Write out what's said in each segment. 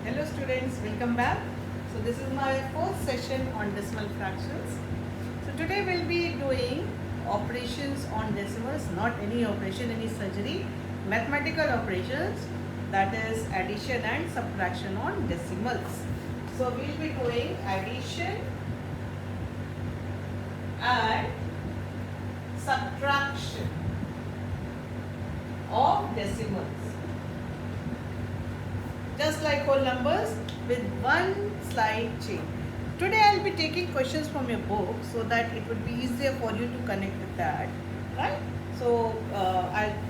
Hello students, welcome back. So this is my fourth session on decimal fractions. So today we'll be doing operations on decimals, not any operation, any surgery, mathematical operations, that is addition and subtraction on decimals. So we'll be doing addition and subtraction of decimals. Just like whole numbers with one slight change. Today I will be taking questions from your book so that it would be easier for you to connect with that, right? So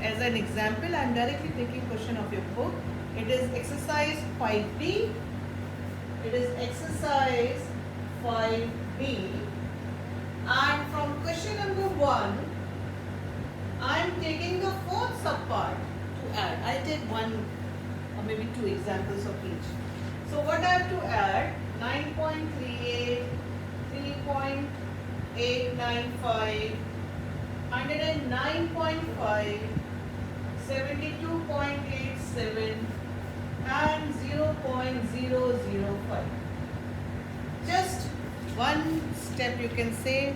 as an example, I am directly taking question of your book. It is exercise 5B. It is exercise 5B, and from question number 1, I am taking the fourth subpart to add. I take one or maybe two examples of each. So what I have to add? 9.38, 3.895, 109.5, 72.87 and 0.005. Just one step, you can say,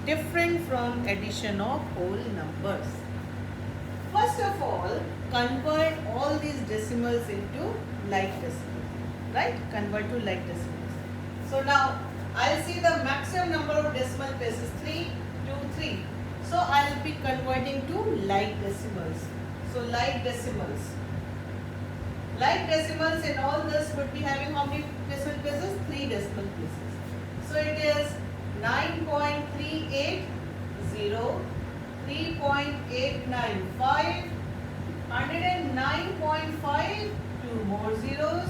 different from addition of whole numbers. First of all, convert all these decimals into like decimals, right? Convert to like decimals. So now, I'll see the maximum number of decimal places, 3, 2, 3. So I'll be converting to like decimals. So like decimals. Like decimals in all this would be having how many decimal places? 3 decimal places. So it is 9.380, 3.895, 109.5, 2 more zeros,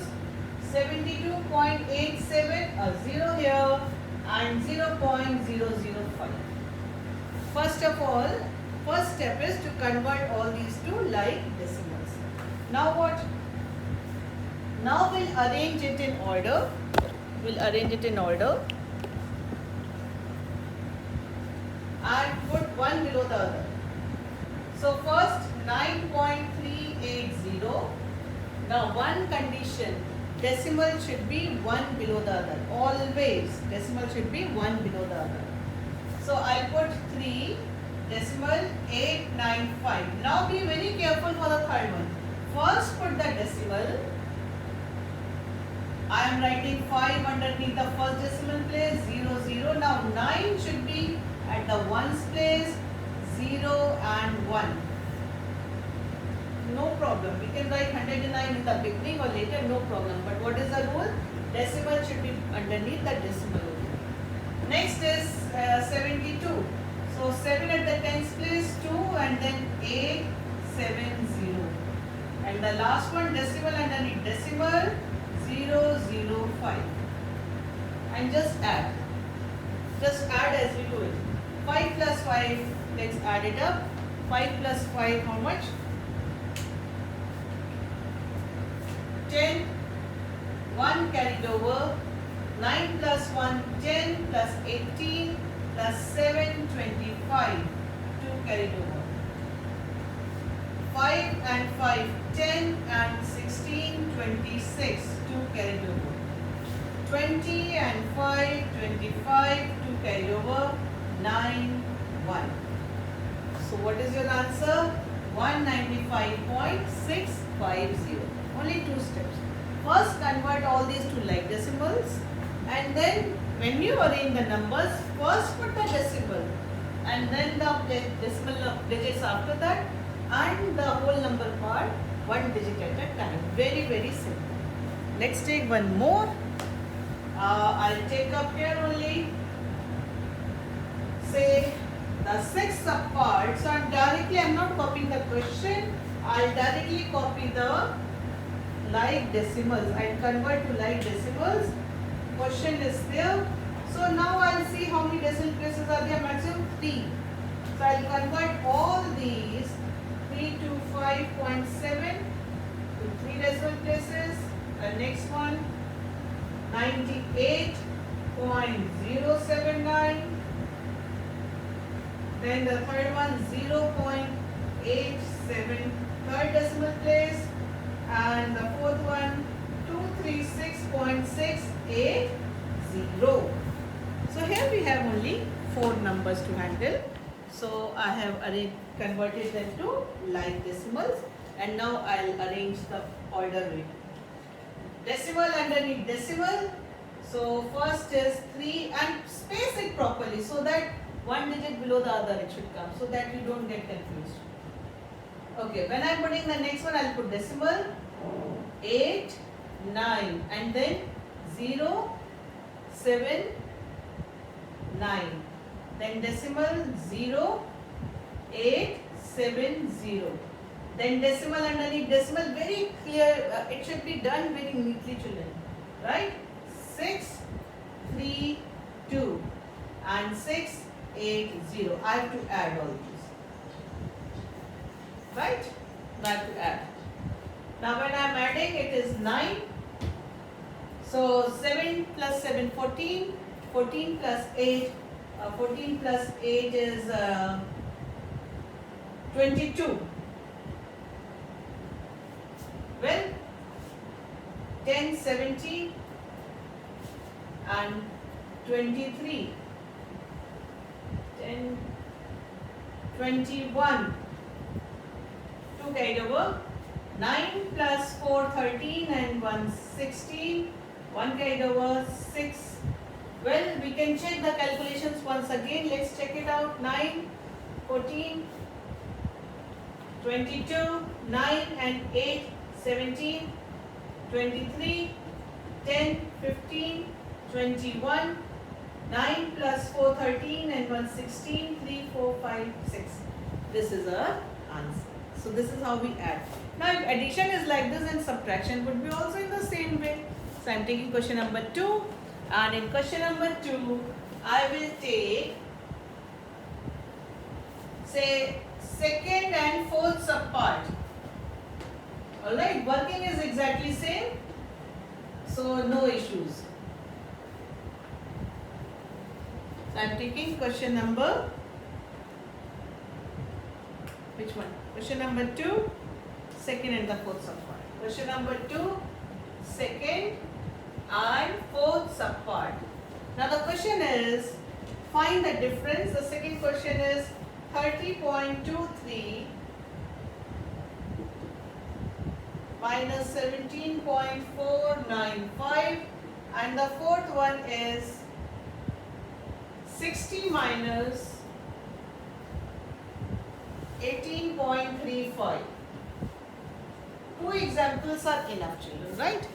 72.87, a 0 here, and 0.005. First of all, first step is to convert all these to like decimals. Now what? Now we'll arrange it in order. We'll arrange it in order and put one below the other. So first 9.380. Now one condition, decimal should be one below the other. Always decimal should be one below the other. So I'll put 3 decimal 895. Now be very careful for the third one. First put the decimal. I am writing 5 underneath the first decimal place, 0, 0. Now 9 should be at the ones place, 0 and 1. No problem. We can write 109 in the beginning or later, no problem. But what is the rule? Decimal should be underneath the decimal. Next is 72. So 7 at the tens place, 2 and then 8, 7, 0. And the last one, decimal underneath decimal, 0, 0, 5. And just add. Just add as we do it. 5 plus 5, let's add it up. 5 plus 5, how much? 10. 1 carried over. 9 plus 1, 10 plus 18 plus 7, 25. 2 carried over. 5 and 5, 10 and 16, 26. 2 carried over. 20 and 5, 25. 2 carried over. 9, 1. So what is your answer? 195.650. Only 2 steps. First convert all these to like decimals, and then when you arrange the numbers, first put the decimal and then the decimal digits after that, and the whole number part one digit at a time. Very, very simple. Let's take one more. I'll take up here only, say the sixth subpart. So I'm not copying the question. I'll directly copy the like decimals. I'll convert to like decimals. Question is there. So now I'll see how many decimal places are there. Maximum 3. So I'll convert all these 3 to 5.7 to 3 decimal places. The next one 98.079. Then the third one 0.87, third decimal place, and the fourth one 236. numbers to handle. So I have converted them to like decimals, and now I'll arrange the order way. Decimal underneath decimal. So first is 3, and space it properly so that one digit below the other it should come, so that you don't get confused. Okay, when I'm putting the next one, I'll put decimal 8, 9, and then 0, 7, 9. Then decimal 0, 8, 7, 0. Then decimal underneath decimal, very clear, it should be done very neatly, children. Right? 6, 3, 2, and 6, 8, 0. I have to add all these. Right? I have to add. Now when I am adding, it is 9. So 7 plus 7, 14. 14 plus 8. 14 plus 8 is 22. Well, 10, 17 and 23. 10, 21. 2 carried over. 9 plus 4, 13 and 1, 16. 1 carried over. 6. Well, we can check the calculations once again. Let's check it out. 9, 14, 22, 9 and 8, 17, 23, 10, 15, 21, 9 plus 4, 13 and 1, 16, 3, 4, 5, 6. This is our answer. So this is how we add. Now if addition is like this, and subtraction would be also in the same way. So I am taking question number 2. And in question number 2, I will take, say, second and fourth subpart. Alright, working is exactly same, so no issues. So I am taking question number, which one? Question number 2, second and the fourth subpart. Question number 2, second and fourth subpart. Now the question is, find the difference. The second question is 30.23 minus 17.495, and the fourth one is 60 minus 18.35. 2 examples are enough, children, right?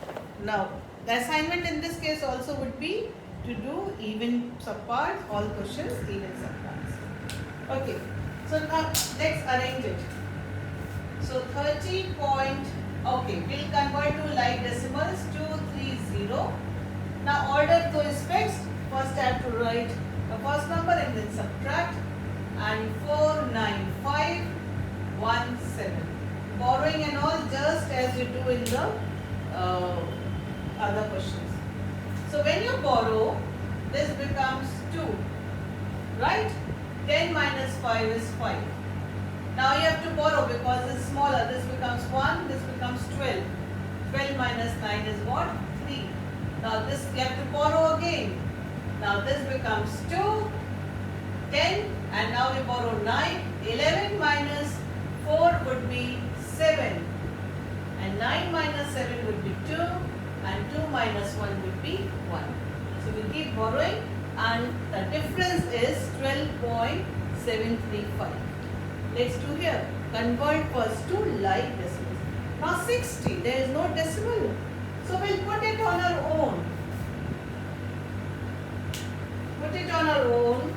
Now the assignment in this case also would be to do even subparts, all questions even subparts. Okay, so now let's arrange it. So 30 point, okay, we'll convert to like decimals, 230. Now order though is fixed. First I have to write the first number and then subtract, and 49517. Borrowing and all just as you do in the other questions. So when you borrow, this becomes 2, right? 10 minus 5 is 5. Now you have to borrow because it's smaller. This becomes 1, this becomes 12. 12 minus 9 is what? 3. Now this you have to borrow again. Now this becomes 2, 10, and now we borrow 9. 11 minus 4 would be 7. And 9 minus 7 would be 2. And 2 minus 1 would be 1. So we keep borrowing, and the difference is 12.735. Let's do here. Convert first to like decimals. Now 60, there is no decimal. So we'll put it on our own. Put it on our own.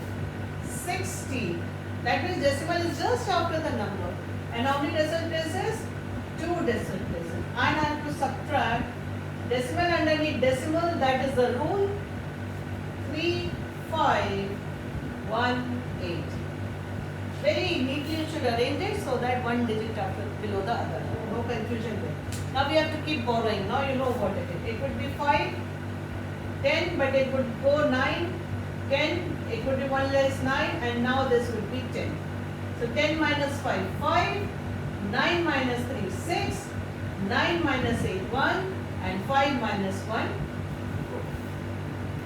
60. That means decimal is just after the number. And how many decimal places? 2 decimal places. And I have to subtract decimal underneath decimal, that is the rule. 3518. Very neatly you should arrange it so that one digit after below the other. No confusion there. Now we have to keep borrowing. Now you know what it is. It would be 5, 10, but it would go 9, 10, it would be 1 less 9, and now this would be 10. So 10 minus 5, 5, 9 minus 3, 6, 9 minus 8, 1, and 5 minus 1, 4.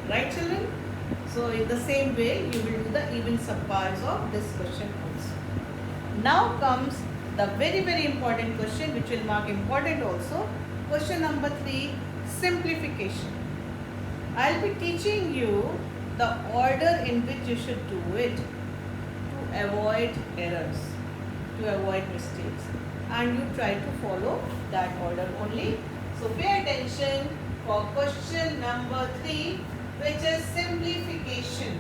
Right, children? So in the same way, you will do the even subparts of this question also. Now comes the very important question, which will mark important also. Question number 3, simplification. I'll be teaching you the order in which you should do it to avoid errors, to avoid mistakes, and you try to follow that order only. So pay attention for question number 3, which is simplification.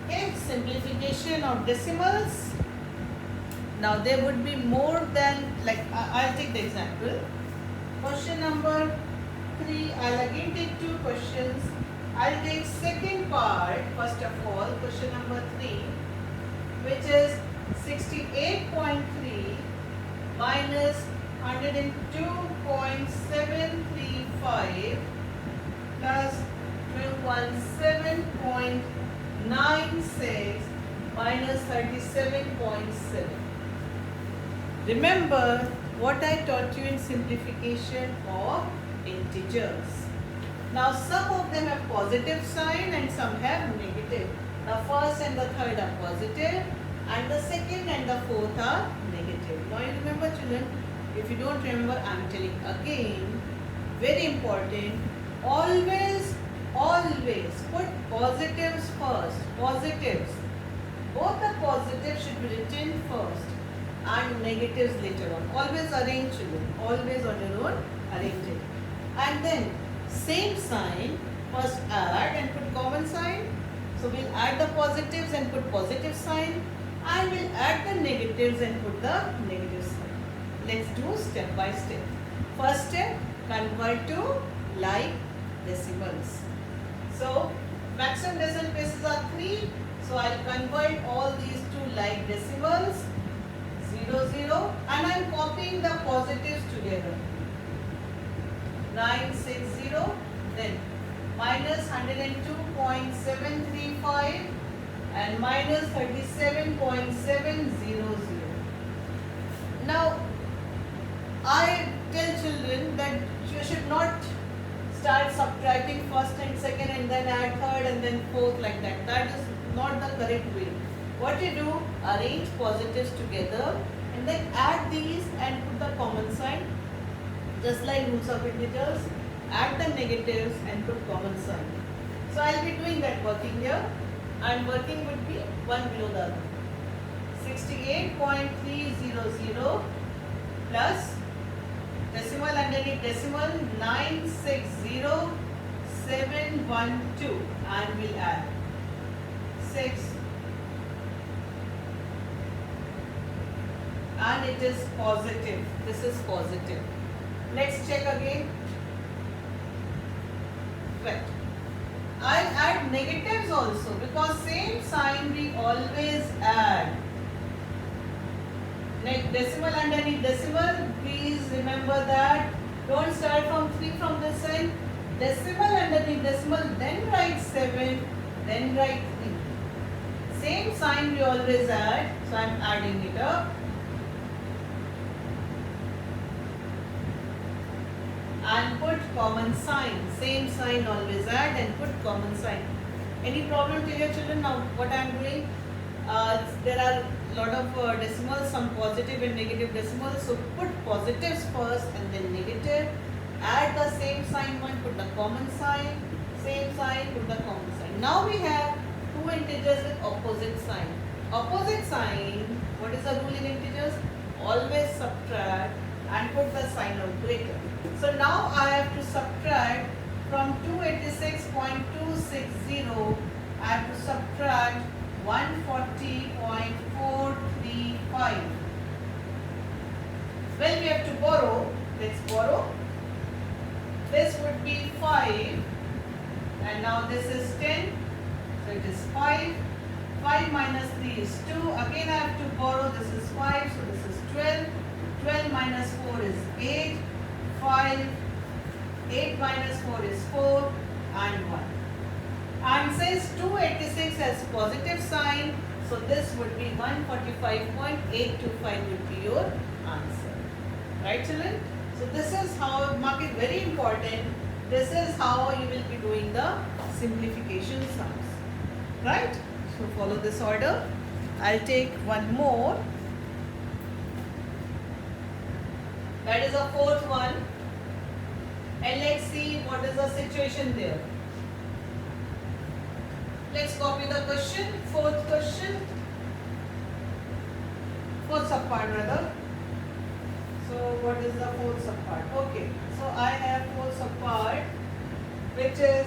Okay, simplification of decimals. Now there would be more than, like I'll take the example. Question number 3, I'll again take 2 questions. I'll take second part first of all, question number 3, which is 68.3 minus 102.735 plus 217.96 minus 37.7. Remember what I taught you in simplification of integers. Now some of them have positive sign and some have negative. The first and the third are positive and the second and the fourth are negative. Now you remember children, if you don't remember, I am telling again, very important, always put positives first, positives. Both the positives should be written first and negatives later on. Always arrange children, always on your own, arrange it. And then same sign, first add and put common sign. So we'll add the positives and put positive sign, and we'll add the negatives and put the negative sign. Let's do step by step. First step, convert to like decimals. So maximum decimal places are 3. So I'll convert all these to like decimals, 0, 0, and I'm copying the positives together. 960, then minus 102.735 and minus 37.700. Now I tell children that you should not start subtracting first and second and then add third and then fourth like that. That is not the correct way. What you do, arrange positives together and then add these and put the common sign. Just like rules of integers, add the negatives and put common sign. So I'll be doing that working here, and working would be one below the other. 68.300 plus decimal underneath decimal 960712, and we'll add 6, and it is positive. This is positive. Let's check again. Right. I'll add negatives also because same sign we always add. Decimal underneath decimal. Please remember that. Don't start from 3 from this side. Decimal underneath decimal, then write 7, then write 3. Same sign we always add. So I'm adding it up. And put common sign. Same sign always add and put common sign. Any problem to your children? Now what I am doing? There are a lot of decimals, some positive and negative decimals. So put positives first and then negative. Add the same sign one, put the common sign. Same sign, put the common sign. Now we have two integers with opposite sign. Opposite sign, what is the rule in integers? Always subtract and put the sign of greater. So now I have to subtract from 286.260, I have to subtract 140.435. Well, we have to borrow. Let's borrow. This would be 5 and now this is 10. So it is 5. 5 minus 3 is 2. Again I have to borrow. This is 5. So this is 12. 12 minus 4 is 8. 5. 8 minus 4 is 4 and 1. And since 286 has positive sign, so this would be 145.825 would be your answer. Right children? So this is how, mark it very important, this is how you will be doing the simplification sums, right? So follow this order. I'll take one more. That is a fourth one. And let's see what is the situation there. Let's copy the question, fourth question. Fourth subpart rather. So what is the fourth subpart? Okay, so I have fourth subpart, which is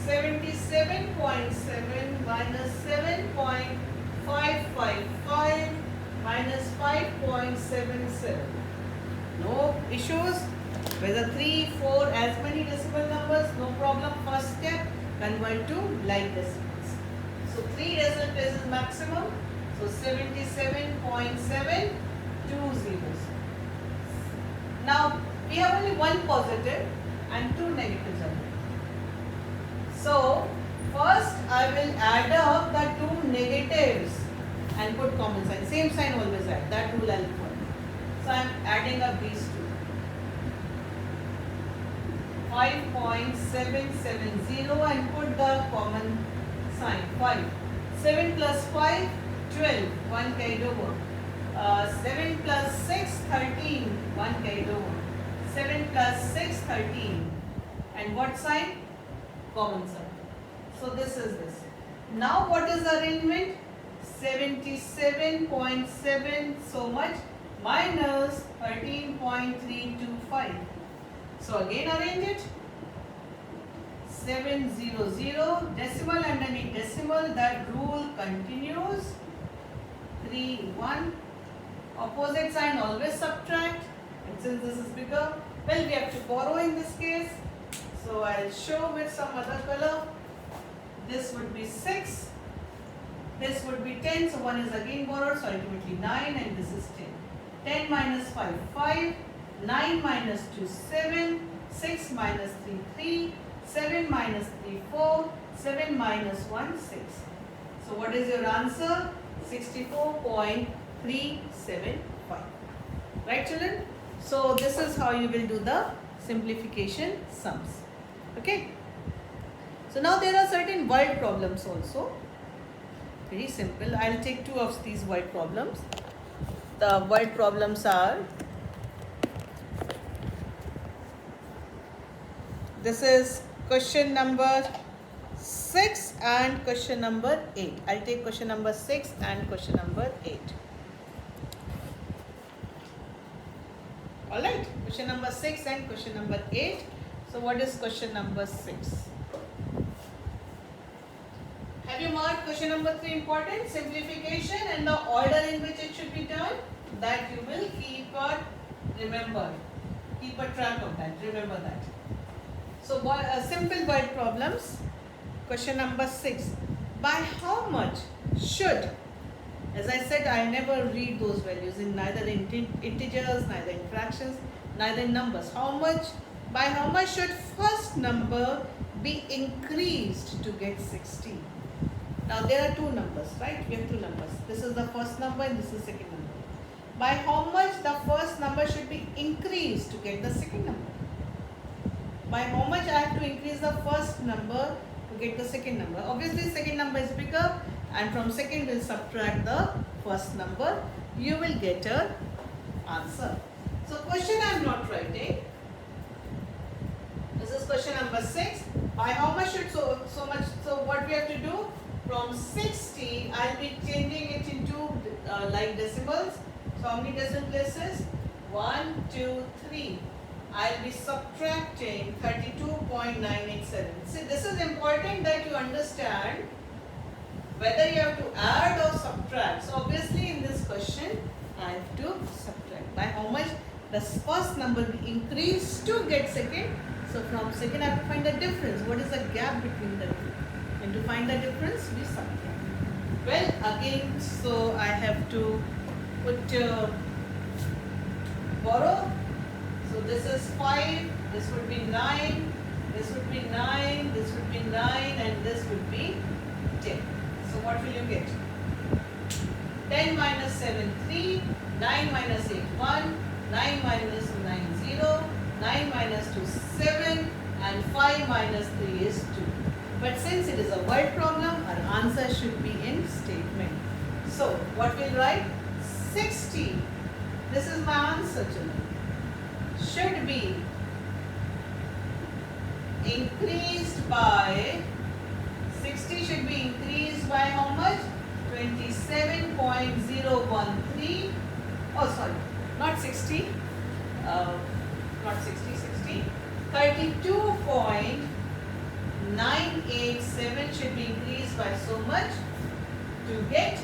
77.7 minus 7.555 minus 5.77. No issues. Whether 3, 4, as many decimal numbers, no problem. First step, convert to like decimals. So 3 decimal places maximum. So 77.7, 2 zeros. Now we have only one positive and two negatives only. So first I will add up the two negatives and put common sign. Same sign always add. That rule I will follow. So I am adding up these two. 5.770 and put the common sign 5. 7 plus 5, 12, 1 carried over. 7 plus 6, 13, 1 carried over. 7 plus 6, 13. And what sign? Common sign. So this is this. Now what is the arrangement? 77.7 so much minus 13.325. So again arrange it. 700, decimal underneath decimal, that rule continues. 3, 1. Opposite sign always subtract. And since this is bigger, well, we have to borrow in this case. So I'll show with some other color. This would be 6. This would be 10. So 1 is again borrowed. So ultimately 9 and this is 10. 10 minus 5, 5. 9 minus 2, 7. 6 minus 3, 3. 7 minus 3, 4. 7 minus 1, 6. So what is your answer? 64.375. Right, children? So this is how you will do the simplification sums. Okay. So now there are certain word problems also. Very simple. I'll take two of these word problems. The word problems are, this is question number 6 and question number 8. I'll take question number 6 and question number 8. Alright, question number 6 and question number 8. So what is question number 6? Have you marked question number 3 important? Simplification and the order in which it should be done. That you will keep a track of that. Remember that. So simple word problems. Question number 6. By how much should, as I said, I never read those values in neither in integers, neither in fractions, neither in numbers. By how much should first number be increased to get 16? Now there are two numbers, right? We have two numbers. This is the first number and this is the second number. By how much the first number should be increased to get the second number? By how much I have to increase the first number to get the second number? Obviously second number is bigger, and from second we'll subtract the first number. You will get an answer. So question I am not writing. This is question number 6. By how much should so much? So what we have to do? From 60, I'll be changing it into like decimals. So how many decimal places? 1, 2, 3. I'll be subtracting 32.987. See, this is important that you understand whether you have to add or subtract. So obviously in this question, I have to subtract. By how much the first number will increase to get second. So from second I have to find the difference. What is the gap between the two? And to find the difference, we subtract. Well, again, so I have to put borrow. So this is 5, this would be 9, this would be 9, this would be 9, and this would be 10. So what will you get? 10 minus 7, 3, 9 minus 8, 1, 9 minus 9 0, 9 minus 2 7, and 5 minus 3 is 2. But since it is a word problem, our answer should be in statement. So what we'll write? 60. This is my answer, children. Should be increased by 60 should be increased by how much? 27.013. Oh, sorry, not 60. Not 60, 60. 32.987 should be increased by so much to get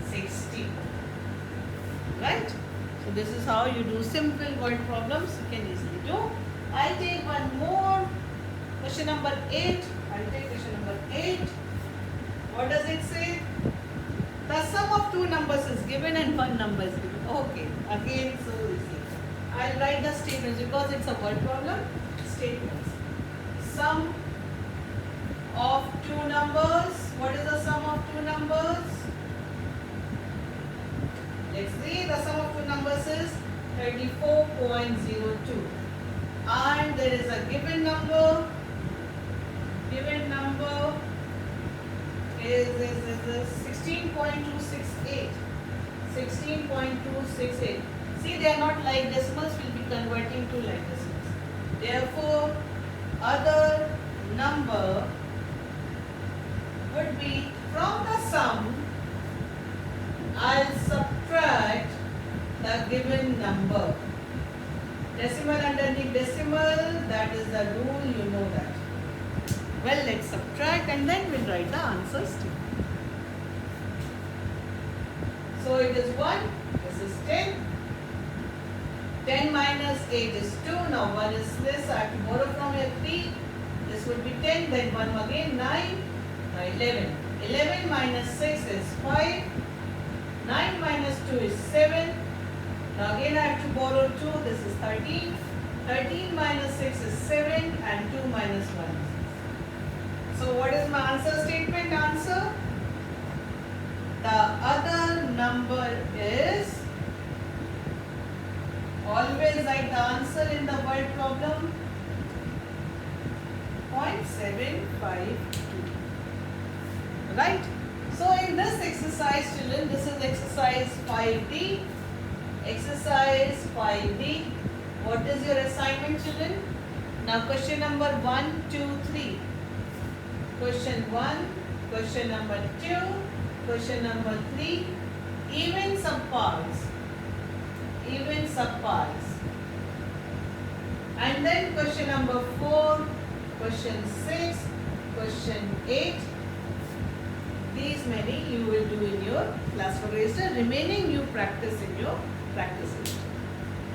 60. Right? So this is how you do simple word problems. You can easily do. I'll take one more. Question number 8. I'll take question number 8. What does it say? The sum of two numbers is given and one number is given. Okay, again so easy. I'll write the statements because it's a word problem. Statements. Sum of two numbers. What is the sum of two numbers? Let's see. The sum of two numbers is 34.02. And there is a given number. Given number is 16.268. 16.268. See, they are not like decimals. We'll be converting to like decimals. Therefore, other number would be from the sum. I'll subtract the given number. Decimal underneath decimal. That is the rule. You know that. Well, let's subtract and then we'll write the answers too. So it is 1, this is 10. 10 minus 8 is 2. Now 1 is this. I have to borrow from here 3. This would be 10. Then 1 again, 9. Now 11. 11 minus 6 is 5. 9 minus 2 is 7. Now again I have to borrow 2. This is 13. 13 minus 6 is 7 and 2 minus 1 is 6. So what is my answer statement? Answer. The other number is, always write the answer in the word problem, 0.752. Right? So in this exercise, children, this is exercise 5D. Exercise 5D. What is your assignment, children? Now question number 1, 2, 3. Question 1, question number 2, question number 3, even subparts, even subparts. And then question number 4, question 6, question 8. These many you will do in your classwork register. Remaining you practice in your practice register.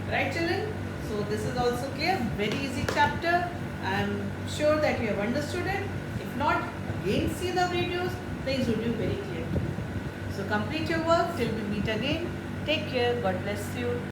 Right, children? So this is also clear. Very easy chapter. I am sure that you have understood it. If not, again see the videos. Things will be very clear. So complete your work till we meet again. Take care. God bless you.